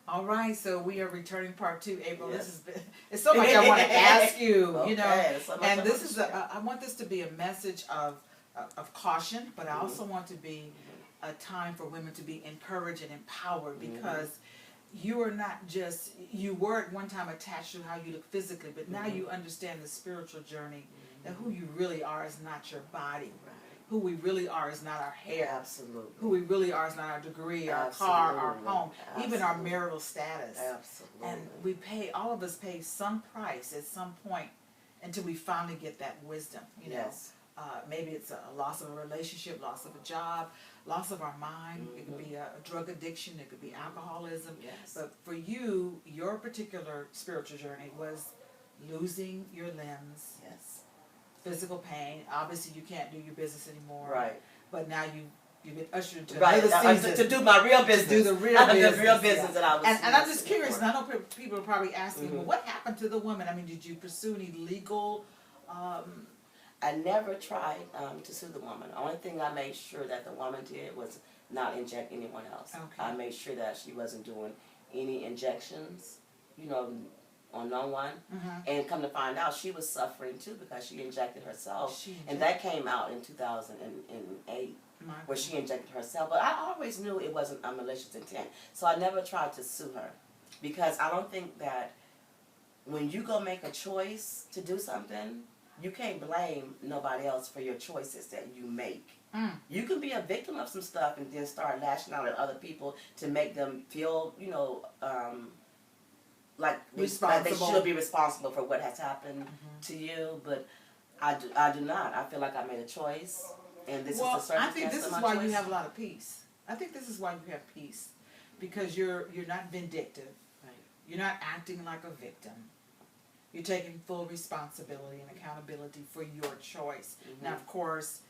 All right, so we are returning part 2, April. Yes. This has been, it's so much I want to ask you, Okay, you know, so much and I this want to is, share. I want this to be a message of caution, but I also want to be a time for women to be encouraged and empowered, because you are not just, you were at one time attached to how you look physically, but now you understand the spiritual journey, that who you really are is not your body. Who we really are is not our hair. Absolutely. Who we really are is not our degree, our car, our home, even our marital status. Absolutely. And we pay, all of us pay some price at some point until we finally get that wisdom, you know. Yes. Maybe it's a loss of a relationship, loss of a job, loss of our mind. It could be a drug addiction. It could be alcoholism. Yes. But for you, your particular spiritual journey was losing your limbs, Yes. physical pain. Obviously, you can't do your business anymore. Right. But now you've been ushered into Right. another season To do my real business. to do the real business. The real business that I was. And I'm just curious, and I know people are probably asking, Mm-hmm. well, what happened to the woman? I mean, did you pursue any legal? I never tried to sue the woman. The only thing I made sure that the woman did was not inject anyone else. Okay. I made sure that she wasn't doing any injections, you know, on no one. And come to find out, she was suffering too because she injected herself. And that came out in 2008. Where she injected herself. But I always knew it wasn't a malicious intent. So I never tried to sue her. Because I don't think that when you go make a choice to do something, you can't blame nobody else for your choices that you make. You can be a victim of some stuff and then start lashing out at other people to make them feel, you know, like they should be responsible for what has happened to you. But I do not. I feel like I made a choice. And this is the circumstance. I think this is why you have a lot of peace. I think this is why you have peace, because you're not vindictive. Right. You're not acting like a victim. You're taking full responsibility and accountability for your choice. Now, of course,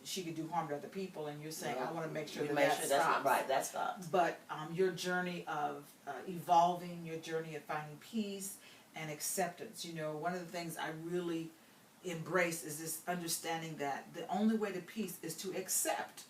she could do harm to other people, and you're saying, I want to make sure that stops. Right, that stops. But your journey of evolving, your journey of finding peace and acceptance. You know, one of the things I really embrace is this understanding that the only way to peace is to accept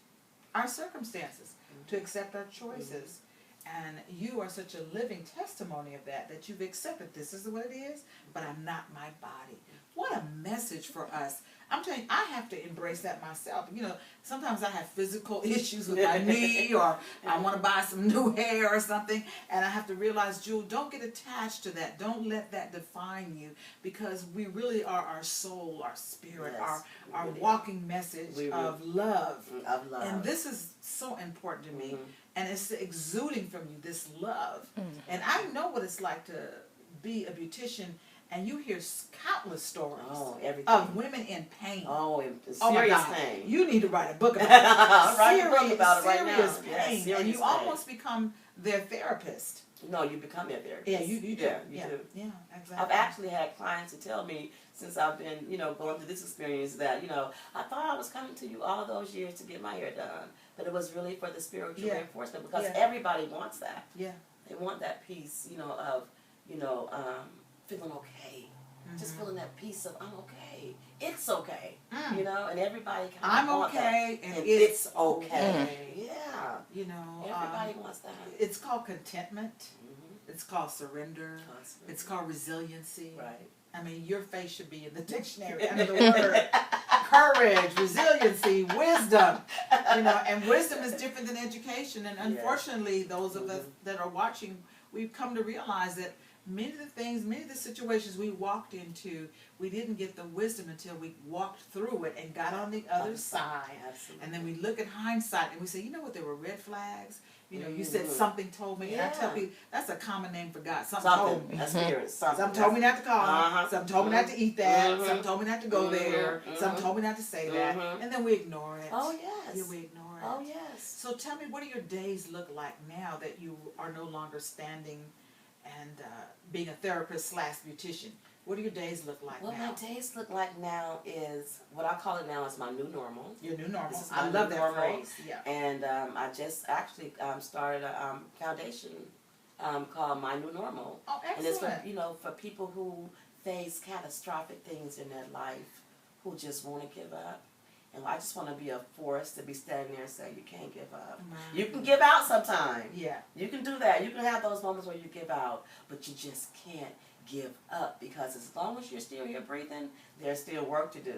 our circumstances, to accept our choices. And you are such a living testimony of that you've accepted this is what it is, but I'm not my body. What a message for us. I'm telling you, I have to embrace that myself. You know, sometimes I have physical issues with my knee, or I want to buy some new hair or something, and I have to realize, Jewel, don't get attached to that. Don't let that define you, because we really are our soul, our spirit, our walking message of love. Of love. And this is so important to me. And it's exuding from you, this love. And I know what it's like to be a beautician, and you hear countless stories of women in pain. Serious pain. You need to write a book about it. Write a book about it right now. Serious pain. Yes, serious and you pain. almost become their therapist. No, you become their therapist. Yeah, you do. You do. Yeah, exactly. I've actually had clients who tell me, since I've been, you know, going through this experience, that, you know, I thought I was coming to you all those years to get my hair done, but it was really for the spiritual reinforcement, because everybody wants that. Yeah. They want that peace, you know, of, you know, feeling okay. Just feeling that peace of, I'm okay. It's okay. You know, and everybody kind of wants okay, that. and it's okay. Yeah. You know, everybody wants that. It's called contentment. It's called surrender. It's called resiliency. Right. I mean, your face should be in the dictionary under the word courage, resiliency, wisdom. You know, and wisdom is different than education. And unfortunately, those of us that are watching, we've come to realize that many of the situations we walked into, we didn't get the wisdom until we walked through it and got on the other side. Absolutely. And then we look at hindsight and we say, you know what, there were red flags. You know, you said something told me, and I tell people that's a common name for God. Something told me. A spirit. Some told me not to call. Some told me not to eat that. Some told me not to go there. Some told me not to say that. And then we ignore it. Oh, yes. Yeah, we ignore it. Oh, yes. So tell me, what do your days look like now that you are no longer standing and being a therapist / beautician? What do your days look like now? What my days look like now is, what I call it now is my new normal. Your new normal. This is I my love new that normal. phrase. Yeah. And I just actually started a foundation called My New Normal. Oh, excellent. And it's for, you know, for people who face catastrophic things in their life, who just want to give up. And I just want to be a force to be standing there and say, you can't give up. My You can give out sometimes. Yeah. You can do that. You can have those moments where you give out, but you just can't give up, because as long as you're still here breathing, there's still work to do.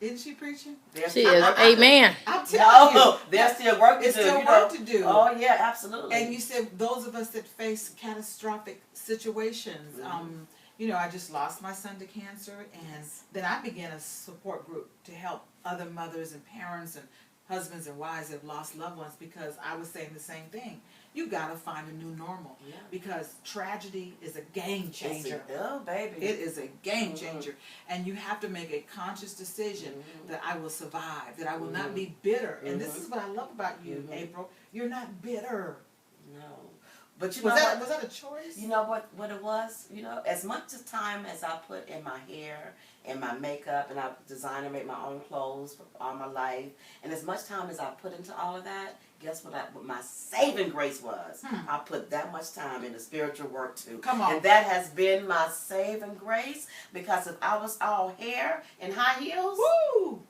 Isn't she preaching? She is. Amen. I'm telling you. There's still work to do. It's still work to do. Oh, yeah, absolutely. And you said those of us that face catastrophic situations, you know, I just lost my son to cancer, and then I began a support group to help other mothers and parents and husbands and wives that have lost loved ones, because I was saying the same thing. You gotta find a new normal, because tragedy is a game changer. Oh, baby. It is a game changer, and you have to make a conscious decision that I will survive, that I will not be bitter. And this is what I love about you, Apryl. You're not bitter. No. But you know was that a choice? You know what it was? You know, as much time as I put in my hair and my makeup, and I design and make my own clothes for all my life, and as much time as I put into all of that, guess what my saving grace was? I put that much time into spiritual work too. Come on. And that has been my saving grace, because if I was all hair and high heels,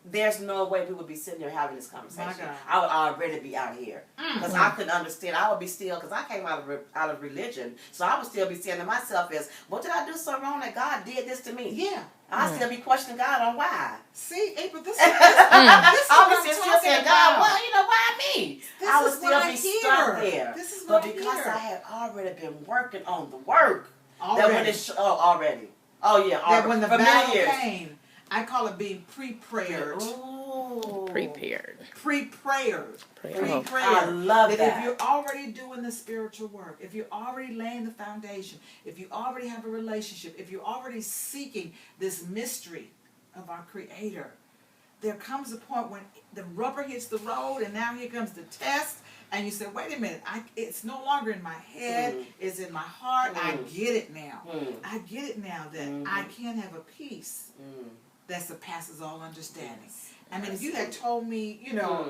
there's no way we would be sitting there having this conversation. My God. I would already be out here, because I couldn't understand. I would be still, because I came out of religion, so I would still be saying to myself as, what did I do so wrong that God did this to me? Yeah. I still be questioning God on why. See, Apryl, this is I what was I'm still saying, talking God, about. well, you know, why me? I would still be stuck there. This is but what I because hear. I had already been working on the work, Already. that when it already. Oh yeah, That when the for battle many years. came, I call it being pre-prayered. Ooh. Prepared. Pre-prayered. Oh. I love that. If you're already doing the spiritual work, if you're already laying the foundation, if you already have a relationship, if you're already seeking this mystery of our Creator, there comes a point when the rubber hits the road, and now here comes the test, and you say, wait a minute, it's no longer in my head, it's in my heart. I get it now. I get it now that I can have a peace that surpasses all understanding. I mean, if you had told me, you know,